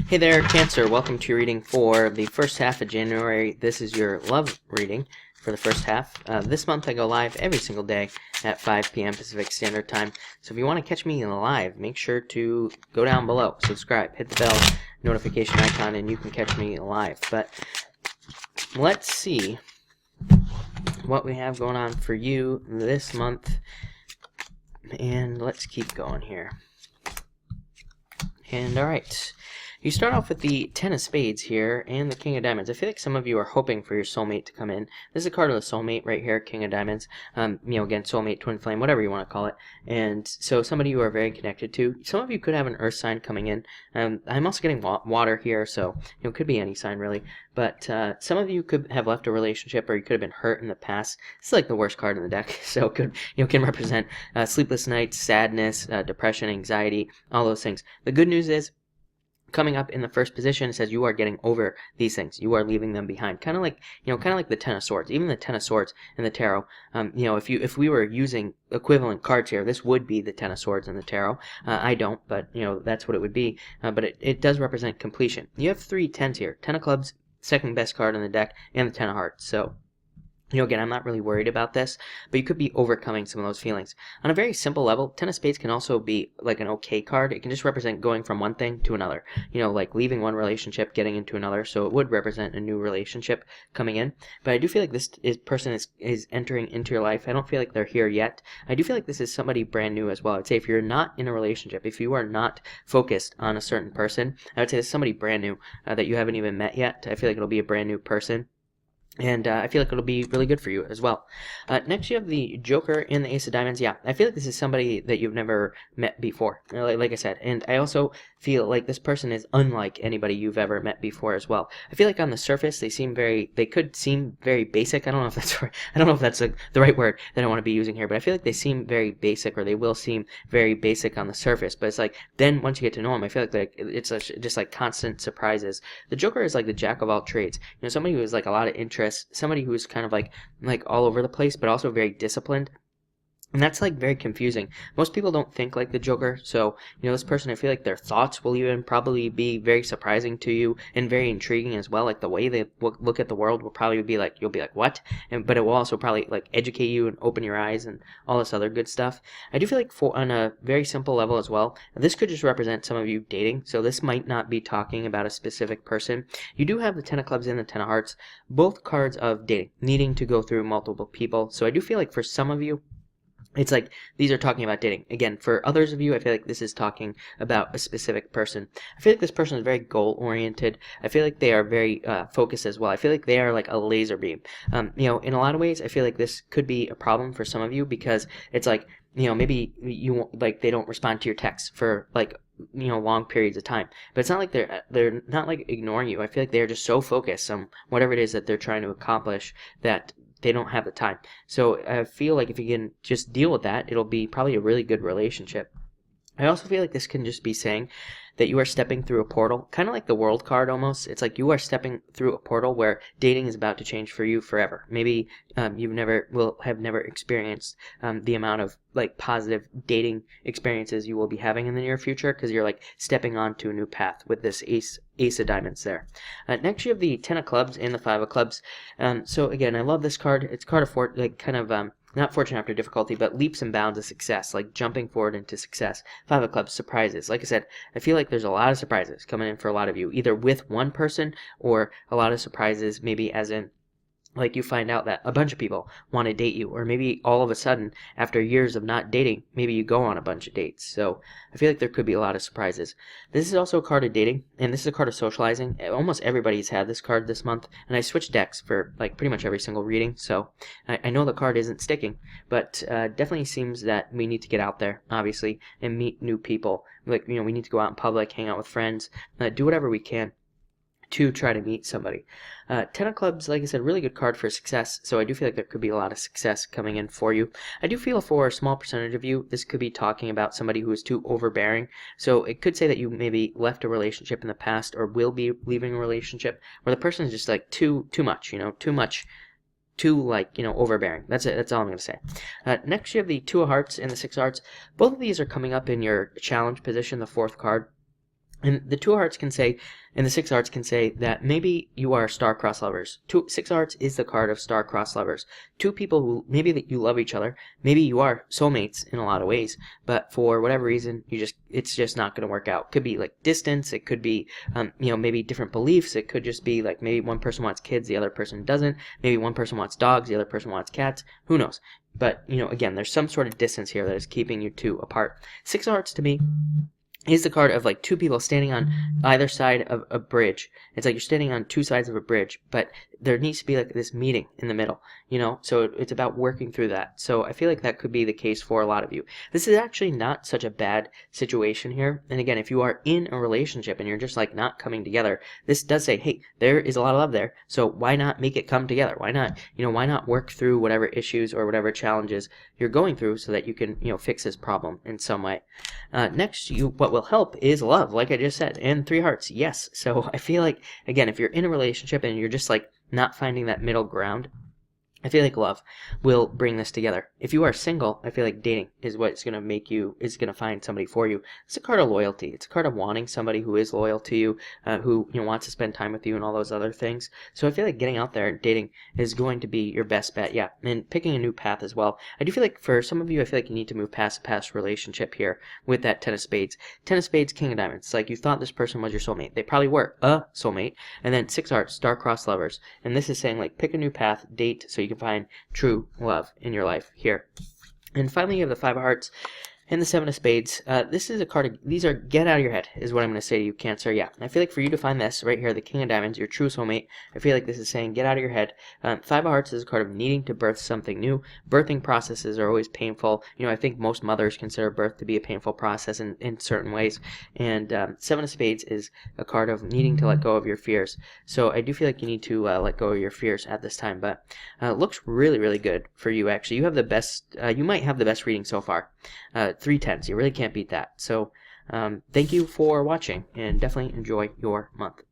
Hey there, Cancer. Welcome to your reading for the first half of January. This is your love reading for the first half. This month I go live every single day at 5 p.m. Pacific Standard Time. So if you want to catch me live, make sure to go down below, subscribe, hit the bell notification icon, and you can catch me live. But let's see what we have going on for you this month. And let's keep going here. And alright. You start off with the Ten of Spades here and the King of Diamonds. I feel like some of you are hoping for your soulmate to come in. This is a card of the soulmate right here, King of Diamonds. Again, soulmate, twin flame, whatever you want to call it. And so somebody you are very connected to. Some of you could have an earth sign coming in. I'm also getting water here, so it could be any sign really. But some of you could have left a relationship, or you could have been hurt in the past. It's like the worst card in the deck, so it could can represent sleepless nights, sadness, depression, anxiety, all those things. The good news is, coming up in the first position, it says you are getting over these things. You are leaving them behind. Kind of like the Ten of Swords. Even the Ten of Swords in the tarot. If we were using equivalent cards here, this would be the Ten of Swords in the tarot. I don't, but that's what it would be. But it does represent completion. You have 3 tens here. Ten of Clubs, second best card in the deck, and the Ten of Hearts. So again, I'm not really worried about this, but you could be overcoming some of those feelings. On a very simple level, Ten of Spades can also be like an okay card. It can just represent going from one thing to another. Like leaving one relationship, getting into another. So it would represent a new relationship coming in. But I do feel like this person is entering into your life. I don't feel like they're here yet. I do feel like this is somebody brand new as well. I'd say if you're not in a relationship, if you are not focused on a certain person, I would say this is somebody brand new that you haven't even met yet. I feel like it'll be a brand new person. And I feel like it'll be really good for you as well. Next, you have the Joker and the Ace of Diamonds. Yeah, I feel like this is somebody that you've never met before, like I said. And I also feel like this person is unlike anybody you've ever met before as well. I feel like on the surface, they could seem very basic. I don't know if that's right. I don't know if that's the right word that I want to be using here, but I feel like they seem very basic, or they will seem very basic on the surface. But it's like, then once you get to know them, I feel like it's just like constant surprises. The Joker is like the jack of all trades. Somebody who has like a lot of interest. Somebody who's kind of like all over the place, but also very disciplined. And that's like very confusing. Most people don't think like the Joker, so this person, I feel like their thoughts will even probably be very surprising to you and very intriguing as well. Like the way they look at the world will probably be like, you'll be like, what? But it will also probably like educate you and open your eyes and all this other good stuff. I do feel like on a very simple level as well, this could just represent some of you dating. So this might not be talking about a specific person. You do have the Ten of Clubs and the Ten of Hearts, both cards of dating, needing to go through multiple people. So I do feel like for some of you, it's like these are talking about dating. Again, for others of you, I feel like this is talking about a specific person. I feel like this person is very goal-oriented. I feel like they are very focused as well. I feel like they are like a laser beam. In a lot of ways, I feel like this could be a problem for some of you, because it's like, maybe they don't respond to your texts for like long periods of time. But it's not like they're not like ignoring you. I feel like they're just so focused on whatever it is that they're trying to accomplish that they don't have the time. So I feel like if you can just deal with that, it'll be probably a really good relationship. I also feel like this can just be saying that you are stepping through a portal, kind of like the World card almost. It's like you are stepping through a portal where dating is about to change for you forever. Maybe you will have never experienced the amount of like positive dating experiences you will be having in the near future, because you're like stepping onto a new path with this Ace of Diamonds there. Next, you have the Ten of Clubs and the Five of Clubs. So again, I love this card. It's card of not fortune after difficulty, but leaps and bounds of success, like jumping forward into success. Five of Clubs, surprises. Like I said, I feel like there's a lot of surprises coming in for a lot of you, either with one person or a lot of surprises, maybe as in like you find out that a bunch of people want to date you, or maybe all of a sudden, after years of not dating, maybe you go on a bunch of dates. So I feel like there could be a lot of surprises. This is also a card of dating, and this is a card of socializing. Almost everybody's had this card this month, and I switched decks for like pretty much every single reading, so I know the card isn't sticking, but definitely seems that we need to get out there, obviously, and meet new people. Like, we need to go out in public, hang out with friends, do whatever we can to try to meet somebody. Ten of Clubs, like I said, really good card for success, so I do feel like there could be a lot of success coming in for you. I do feel for a small percentage of you, this could be talking about somebody who is too overbearing, so it could say that you maybe left a relationship in the past, or will be leaving a relationship, where the person is just like too much, overbearing. That's it. That's all I'm going to say. Next, you have the Two of Hearts and the Six of Hearts. Both of these are coming up in your challenge position, the 4th card. And the two of hearts can say, and the six of hearts can say that maybe you are star-crossed lovers. Six of hearts is the card of star-crossed lovers. Two people who maybe that you love each other, maybe you are soulmates in a lot of ways, but for whatever reason, it's just not going to work out. It could be like distance. It could be, maybe different beliefs. It could just be like maybe one person wants kids, the other person doesn't. Maybe one person wants dogs, the other person wants cats. Who knows? But again, there's some sort of distance here that is keeping you two apart. Six of hearts to me is the card of like two people standing on either side of a bridge. It's like you're standing on two sides of a bridge, but there needs to be like this meeting in the middle, so it's about working through that. So I feel like that could be the case for a lot of you. This is actually not such a bad situation here. And again, if you are in a relationship and you're just like not coming together, this does say, hey, there is a lot of love there, so why not make it come together? Why not work through whatever issues or whatever challenges you're going through so that you can fix this problem in some way. Next, what will help is love, like I just said, and three hearts, yes. So I feel like, again, if you're in a relationship and you're just like not finding that middle ground, I feel like love will bring this together. If you are single, I feel like dating is what's going to find somebody for you. It's a card of loyalty. It's a card of wanting somebody who is loyal to you, who wants to spend time with you and all those other things. So I feel like getting out there and dating is going to be your best bet. Yeah, and picking a new path as well. I do feel like for some of you, I feel like you need to move past a past relationship here with that Ten of Spades. Ten of Spades, King of Diamonds. It's like you thought this person was your soulmate. They probably were a soulmate. And then Six of Hearts, star-crossed lovers. And this is saying like pick a new path, date, so you can find true love in your life here. And finally, you have the Five of Hearts and the Seven of Spades. This is a card these are get out of your head is what I'm going to say to you, Cancer. Yeah, I feel like for you to find this right here, the King of Diamonds, your true soulmate, I feel like this is saying get out of your head. Five of Hearts is a card of needing to birth something new. Birthing processes are always painful. I think most mothers consider birth to be a painful process in certain ways. And Seven of Spades is a card of needing to let go of your fears. So I do feel like you need to let go of your fears at this time. But it looks really, really good for you, actually. You have the best, you might have the best reading so far. 3 10s. You really can't beat that. So thank you for watching, and definitely enjoy your month.